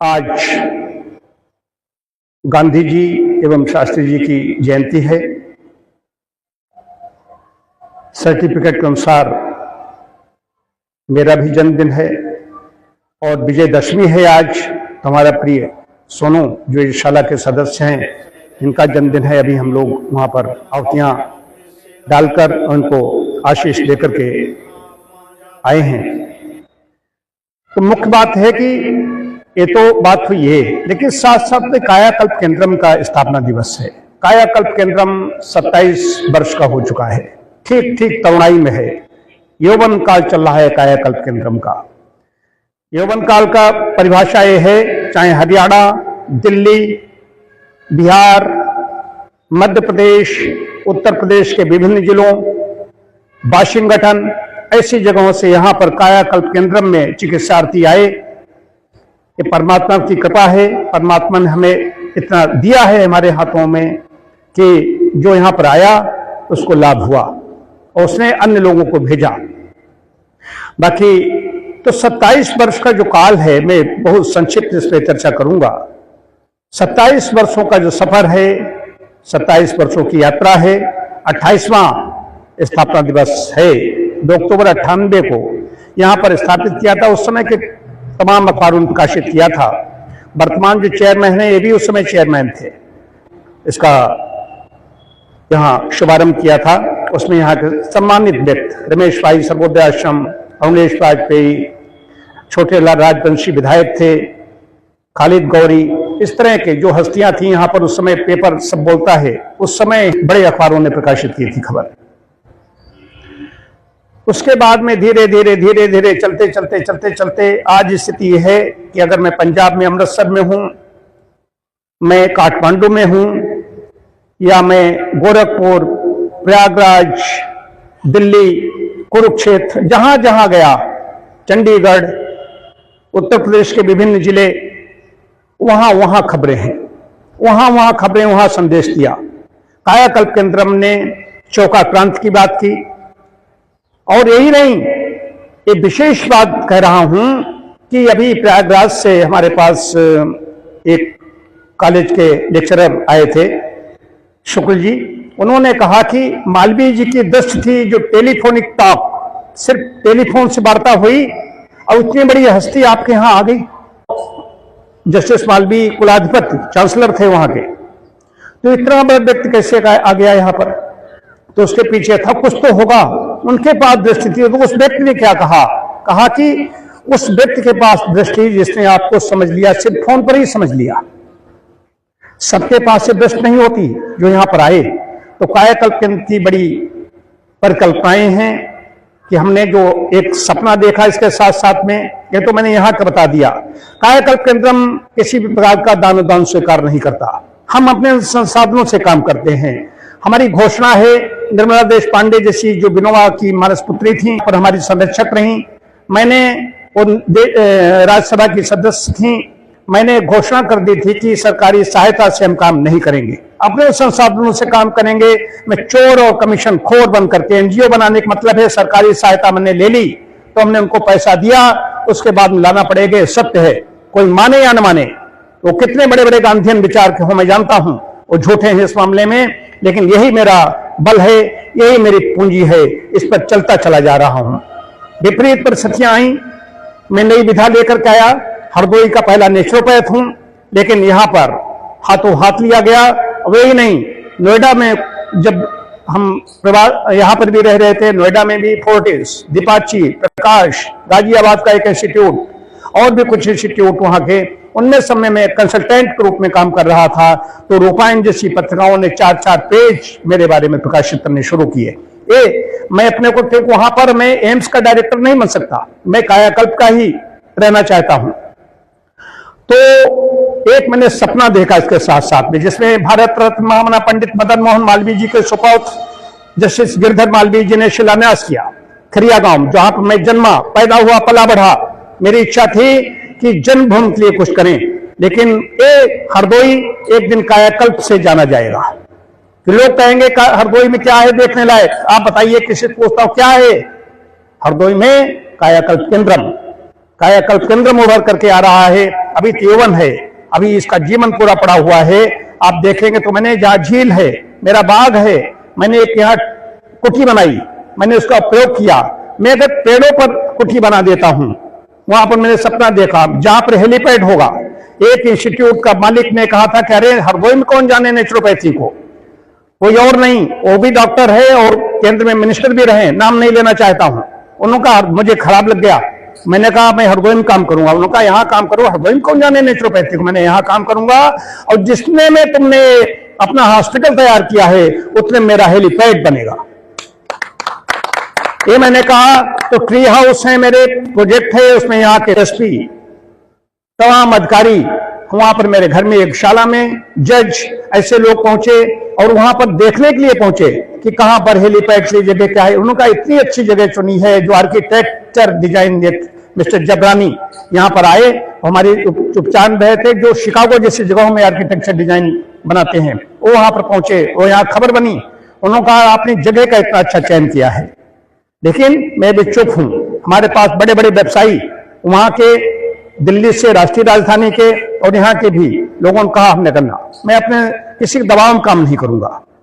आज गांधी जी एवं शास्त्री जी की जयंती है। सर्टिफिकेट के अनुसार मेरा भी जन्मदिन है और विजयदशमी है आज। तो हमारा प्रिय सोनू जो इस शाला के सदस्य हैं, इनका जन्मदिन है। अभी हम लोग वहाँ पर आहुतियाँ डालकर उनको आशीष लेकर के आए हैं। तो मुख्य बात है कि ये तो बात हुई है, लेकिन साथ साथ में कायाकल्प केंद्रम का स्थापना दिवस है। कायाकल्प केंद्रम 27 वर्ष का हो चुका है, ठीक ठीक तरुणाई में है। यौवन काल चल रहा है कायाकल्प केंद्रम का। यौवन काल का परिभाषा ये है, चाहे हरियाणा, दिल्ली, बिहार, मध्य प्रदेश, उत्तर प्रदेश के विभिन्न जिलों, वाशिंगटन, ऐसी जगहों से यहाँ पर कायाकल्प केंद्रम में चिकित्सार्थी आए। ये परमात्मा की कृपा है। परमात्मा ने हमें इतना दिया है हमारे हाथों में कि जो यहाँ पर आया उसको लाभ हुआ और उसने अन्य लोगों को भेजा। बाकी तो 27 वर्ष का जो काल है, मैं बहुत संक्षिप्त इस पर चर्चा करूंगा। 27 वर्षों का जो सफर है, 27 वर्षों की यात्रा है। 28वां स्थापना दिवस है। 2 अक्टूबर 98 को यहाँ पर स्थापित किया था। उस समय के तमाम अखबारों ने प्रकाशित किया था। वर्तमान जो चेयरमैन है, ये भी उस समय चेयरमैन थे। इसका यहाँ शुभारंभ किया था। उसमें यहाँ के सम्मानित व्यक्ति रमेश भाई सर्वोदय आश्रम, अवनीश वाजपेयी, छोटे लाल राजवंशी विधायक थे, खालिद गौरी, इस तरह के जो हस्तियां थी यहाँ पर। उस समय पेपर सब बोलता है, उस समय बड़े अखबारों ने प्रकाशित की थी खबर। उसके बाद में धीरे धीरे चलते आज स्थिति यह है कि अगर मैं पंजाब में अमृतसर में हूं, मैं काठमांडू में हूं, या मैं गोरखपुर, प्रयागराज, दिल्ली, कुरुक्षेत्र, जहां जहां गया, चंडीगढ़, उत्तर प्रदेश के विभिन्न जिले, वहां वहां खबरें हैं, वहां खबरें, वहां संदेश दिया। कायाकल्प केंद्रम ने चौका क्रांति की बात की। और यही नहीं, एक विशेष बात कह रहा हूं कि अभी प्रयागराज से हमारे पास एक कॉलेज के लेक्चरर आए थे, शुक्ल जी। उन्होंने कहा कि मालवीय जी की दृष्टि थी जो टेलीफोनिक टॉक, सिर्फ टेलीफोन से वार्ता हुई और इतनी बड़ी हस्ती आपके यहां आ गई। जस्टिस मालवीय कुलाधिपति, चांसलर थे वहां के। तो इतना बड़ा व्यक्ति कैसे आ गया यहां पर? तो उसके पीछे था, कुछ तो होगा। उनके पास दृष्टि थी। तो उस व्यक्ति ने क्या कहा कि उस व्यक्ति के पास दृष्टि जिसने आपको समझ लिया, सिर्फ फोन पर ही समझ लिया। सबके पास से दृष्टि नहीं होती जो यहां पर आए। तो कायाकल्प केंद्र की बड़ी परिकल्पनाएं हैं कि हमने जो एक सपना देखा, इसके साथ साथ में ये तो मैंने यहां का बता दिया। कायाकल्प केंद्रम किसी भी प्रकार का दान स्वीकार नहीं करता। हम अपने संसाधनों से काम करते हैं। हमारी घोषणा है, निर्मला देश पांडे जैसी जो विनोबा की मानस पुत्री थी और हमारी संरक्षक रही, मैंने राज्यसभा की सदस्य थी, मैंने घोषणा कर दी थी कि सरकारी सहायता से हम काम नहीं करेंगे, अपने संसाधनों से काम करेंगे। मैं चोर और कमीशन खोर बन करके एनजीओ बनाने का मतलब है, सरकारी सहायता मैंने ले ली तो हमने उनको पैसा दिया, उसके बाद में लाना पड़ेगा। सत्य है, कोई माने या न माने। वो कितने बड़े बड़े गांधीयन विचार के हो मैं जानता हूं, वो झूठे हैं इस मामले में, लेकिन यही मेरा बल है, यही मेरी पूंजी है, इस पर चलता चला जा रहा हूं। विपरीत परिस्थितियां आई, मैं नई विधा लेकर के आया। हरदोई का पहला नेचुरोपैथ हूं, लेकिन यहां पर हाथों हाथ लिया गया। वही नहीं, नोएडा में जब हम यहां पर भी रह रहे थे, नोएडा में भी फोर्टिस, दीपाची, प्रकाश, गाजियाबाद का एक इंस्टीट्यूट और भी कुछ इंस्टीट्यूट वहां के, उनमें समय में कंसल्टेंट के रूप में काम कर रहा था। तो रूपायन जैसी पत्रिकाओं ने 4-4 पेज मेरे बारे में प्रकाशित करने शुरू किए। मैं अपने को ठीक वहां पर मैं एम्स का डायरेक्टर नहीं बन सकता, मैं कायाकल्प का ही रहना चाहता हूं। तो एक मैंने सपना देखा इसके साथ साथ में, जिसमें भारत रत्न महामना पंडित मदन मोहन मालवीय जी के सुपौत्र जस्टिस गिरधर मालवीय जी ने शिलान्यास किया। खरिया गांव, जहां पर मैं जन्मा, पैदा हुआ, पला बढ़ा। मेरी इच्छा थी कि जन्मभूमि के लिए कुछ करें, लेकिन हरदोई एक दिन कायाकल्प से जाना जाएगा। कि लोग कहेंगे हरदोई में क्या है देखने लायक, आप बताइए, किसी से पूछता हूं क्या है हरदोई में? कायाकल्प केंद्रम। कायाकल्प केंद्र में उभर करके आ रहा है। अभी तो यौवन है, अभी इसका जीवन पूरा पड़ा हुआ है। आप देखेंगे तो मैंने जहां झील है, मेरा बाग है, मैंने एक यहाँ कुटी बनाई, मैंने उसका प्रयोग किया। मैं अगर पेड़ों पर कुटी बना देता हूं, वहां पर मैंने सपना देखा जहां पर हेलीपैड होगा। एक इंस्टीट्यूट का मालिक ने कहा था कि अरे हरदोई में कौन जाने नेचुरोपैथी को, कोई और नहीं, वो भी डॉक्टर है और केंद्र में मिनिस्टर भी रहे, नाम नहीं लेना चाहता हूं। उन्होंने कहा मुझे खराब लग गया। मैंने कहा मैं हरदोई में काम करूंगा। उन्होंने कहा यहाँ काम करो, हरदोई में कौन जाने नेचुरोपैथी को, मैंने यहाँ काम करूंगा और जिसने में तुमने अपना हॉस्पिटल तैयार किया है उतने मेरा हेलीपैड बनेगा। ये मैंने कहा। तो ट्री हाउस है, मेरे प्रोजेक्ट है, उसमें यहाँ के एसपी तमाम अधिकारी, वहां पर मेरे घर में एक शाला में जज, ऐसे लोग पहुंचे और वहां पर देखने के लिए पहुंचे कि कहां पर हेलीपैड की जगह क्या है। उन्होंने इतनी अच्छी जगह चुनी है। जो आर्किटेक्चर डिजाइन मिस्टर जबरानी यहाँ पर आए, हमारे उपचार रहे थे, जो शिकागो जैसी जगहों में आर्किटेक्चर डिजाइन बनाते हैं, वो वहां पर पहुंचे, वो यहाँ खबर बनी। उन्होंने कहा आपने जगह का इतना अच्छा चयन किया है। लेकिन मैं भी चुप हूं। हमारे पास बड़े बड़े व्यवसायी वहां के, दिल्ली से राष्ट्रीय राजधानी के और यहाँ के भी लोगों ने कहा हमने करना, मैं अपने किसी दबाव में काम नहीं करूंगा।